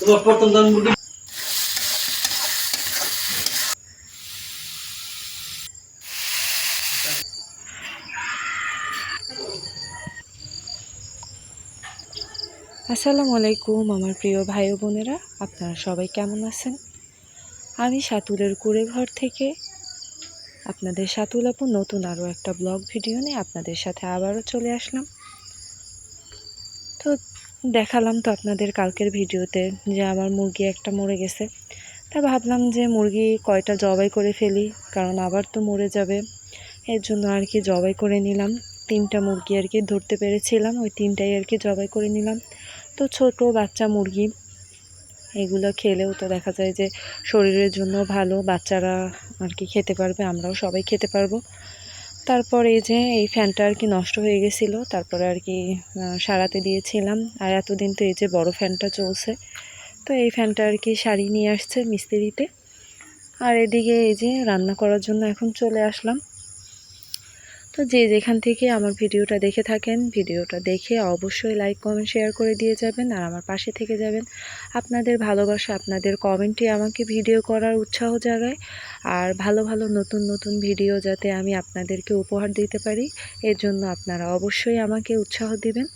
আসসালামু আলাইকুম আমার প্রিয় ভাই ও বোনেরা, আপনারা সবাই কেমন আছেন? আমি সাতুলের কুড়ে ঘর থেকে আপনাদের সাতুল আপু নতুন আরও একটা ব্লগ ভিডিও নিয়ে আপনাদের সাথে আবারও চলে আসলাম। তো দেখালাম তো আপনাদের কালকের ভিডিওতে যে আমার মুরগি একটা মরে গেছে। তা ভাবলাম যে মুরগি কয়টা জবাই করে ফেলি, কারণ আবার তো মরে যাবে। এর জন্য আর কি জবাই করে নিলাম। 3টা মুরগি আর কি ধরতে পেরেছিলাম, ওই 3টাই আর কি জবাই করে নিলাম। তো ছোট বাচ্চা মুরগি, এগুলো খেলেও তো দেখা যায় যে শরীরের জন্য ভালো, বাচ্চারা আর কি খেতে পারবে, আমরাও সবাই খেতে পারবো। তারপর এই যে এই ফ্যানটা আর কি নষ্ট হয়ে গেছিলো, তারপরে আর কি সারাতে দিয়েছিলাম। আর এতদিন তো এই যে বড় ফ্যানটা চলছে, তো এই ফ্যানটা আর কি সারিয়ে নিয়ে আসছে মিস্ত্রিতে। আর এদিকে এই যে রান্না করার জন্য এখন চলে আসলাম। তো যে যেখান থেকে আমার ভিডিওটা দেখে থাকেন, ভিডিওটা দেখে অবশ্যই লাইক কমেন্ট শেয়ার করে দিয়ে যাবেন আর আমার পাশে থেকে যাবেন। আপনাদের ভালোবাসা, আপনাদের কমেন্টই আমাকে ভিডিও করার উৎসাহ জাগায়। আর ভালো ভালো নতুন নতুন ভিডিও যাতে আমি আপনাদেরকে উপহার দিতে পারি, এর জন্য আপনারা অবশ্যই আমাকে উৎসাহ দিবেন।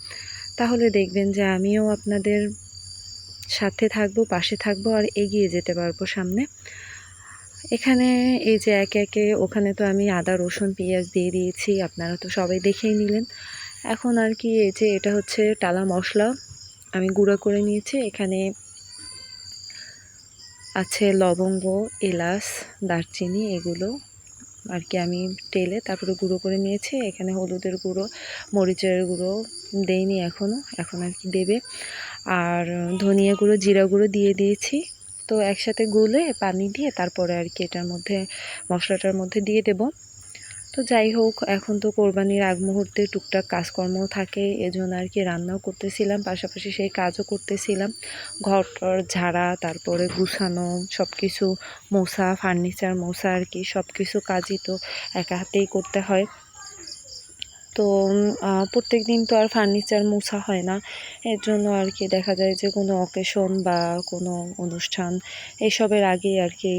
তাহলে দেখবেন যে আমিও আপনাদের সাথে থাকবো, পাশে থাকবো আর এগিয়ে যেতে পারবো সামনে। এখানে এই যে একে একে ওখানে তো আমি আদা রসুন পেঁয়াজ দিয়ে দিয়েছি, আপনারা তো সবাই দেখেই নিলেন। এখন আর কি এই যে এটা হচ্ছে টালা মশলা, আমি গুঁড়ো করে নিয়েছি। এখানে আছে লবঙ্গ, এলাচ, দারচিনি, এগুলো আর কি আমি তেলে তারপরে গুঁড়ো করে নিয়েছি। এখানে হলুদের গুঁড়ো, মরিচের গুঁড়ো দেইনি এখনও, এখন আর কি দেবে। আর ধনিয়া গুঁড়ো, জিরা গুঁড়ো দিয়ে দিয়েছি। তো একসাথে গুলে পানি দিয়ে তারপরে আর কি এটার মধ্যে মশলাটার মধ্যে দিয়ে দেব। তো যাই হোক, এখন তো কোরবানির আগ মুহূর্তে টুকটাক কাজকর্ম থাকে, এজন্য আর কি রান্নাও করতেছিলাম, পাশাপাশি সেই কাজও করতেছিলাম। ঘর টর ঝাড়া, তারপরে গুছানো, সব কিছু মোছা, ফার্নিচার মোছা আর কি সব কিছু কাজই তো একা হাতেই করতে হয়। তো প্রত্যেক দিন তো আর ফার্নিচার মোছা হয় না, এর জন্য আর কি দেখা যায় যে কোনো অকেশন বা কোনো অনুষ্ঠান এসবের আগেই আর কি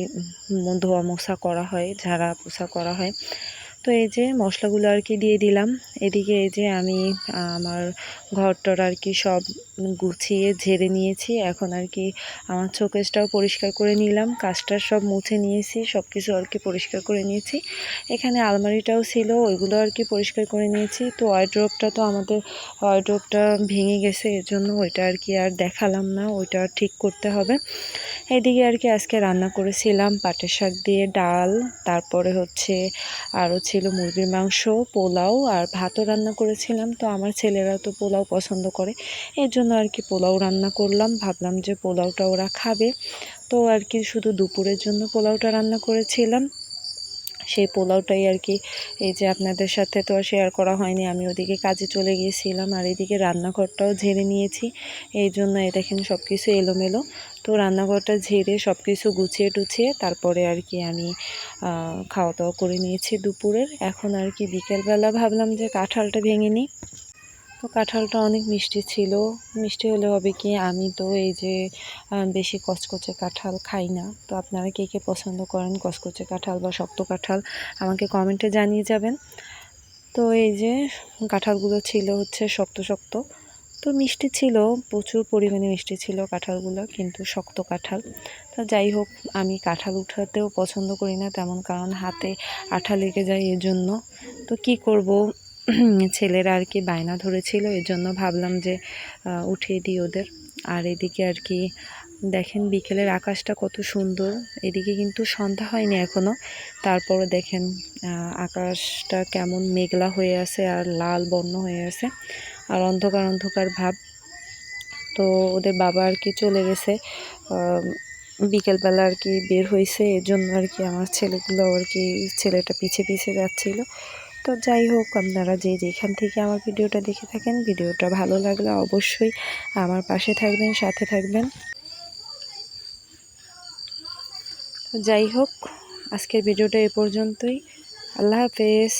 ধোয়া মোছা করা হয়, ঝাড়া পোছা করা হয়। তো এই যে মশলাগুলো আর কি দিয়ে দিলাম। এদিকে এই যে আমি আমার ঘরটার আর কি সব গুছিয়ে ঝেড়ে নিয়েছি। এখন আর কি আমার শোকেসটাও পরিষ্কার করে নিলাম, কাজটা সব মুছে নিয়েছি, সব কিছু আর কি পরিষ্কার করে নিয়েছি। এখানে আলমারিটাও ছিল, ওইগুলো আর কি পরিষ্কার করে নিয়েছি। তো ওয়ারড্রোবটা তো আমাদের ওয়ারড্রোবটা ভেঙে গেছে, এর জন্য ওইটা আর কি আর দেখালাম না, ওইটা ঠিক করতে হবে। এদিকে আর কি আজকে রান্না করেছিলাম পাটের শাক দিয়ে ডাল, তারপরে হচ্ছে আরও ছিল মুরগির মাংস, পোলাও আর ভাতও রান্না করেছিলাম। তো আমার ছেলেরা তো পোলাও পছন্দ করে, এর জন্য আর কি পোলাও রান্না করলাম, ভাবলাম যে পোলাওটা ওরা খাবে। তো আর কি শুধু দুপুরের জন্য পোলাওটা রান্না করেছিলাম। সেই পোলাওটাই আর কি এই যে আপনাদের সাথে তো আর শেয়ার করা হয়নি, আমি ওদিকে কাজে চলে গিয়েছিলাম আর এদিকে রান্নাঘরটাও ঝেড়ে নিয়েছি। এই জন্য দেখেন সব কিছু এলোমেলো। তো রান্নাঘরটা ঝেড়ে সব কিছু গুছিয়ে টুছিয়ে তারপরে আর কি আমি খাওয়া দাওয়া করে নিয়েছি দুপুরের। এখন আর কি বিকেলবেলা ভাবলাম যে কাঁঠালটা ভেঙে নিই। তো কাঁঠালটা অনেক মিষ্টি ছিল, মিষ্টি হলে হবে কি, আমি তো এই যে বেশি কচকচে কাঁঠাল খাই না। তো আপনারা কে কে পছন্দ করেন কচকচে কাঁঠাল বা শক্ত কাঁঠাল, আমাকে কমেন্টে জানিয়ে যাবেন। তো এই যে কাঁঠালগুলো ছিল হচ্ছে শক্ত শক্ত, তো মিষ্টি ছিল, প্রচুর পরিমাণে মিষ্টি ছিল কাঁঠালগুলো, কিন্তু শক্ত কাঁঠাল। তো যাই হোক, আমি কাঁঠাল উঠাতেও পছন্দ করি না তেমন, কারণ হাতে আঠা লেগে যায়, এর জন্য। তো কি করব, ছেলেরা আর কি বায়না ধরেছিল, এর জন্য ভাবলাম যে উঠিয়ে দিই ওদের। আর এদিকে আর কি দেখেন বিকেলের আকাশটা কত সুন্দর, এদিকে কিন্তু সন্ধ্যা হয়নি এখনও, তারপরে দেখেন আকাশটা কেমন মেঘলা হয়ে আছে আর লাল বর্ণ হয়ে আছে আর অন্ধকার অন্ধকার ভাব। তো ওদের বাবা আর কি চলে গেছে, বিকেলবেলা আর কি বের হয়েছে, এর জন্য আর কি আমার ছেলেগুলো আর কি ছেলেটা পিছে পিছে যাচ্ছিল। তো যাই হোক, আপনারা যে যেখান থেকে আমার ভিডিওটা দেখে থাকেন, ভিডিওটা ভালো লাগলে অবশ্যই আমার পাশে থাকবেন, সাথে থাকবেন। যাই হোক, আজকের ভিডিওটা এ পর্যন্তই। আল্লাহ হাফেজ।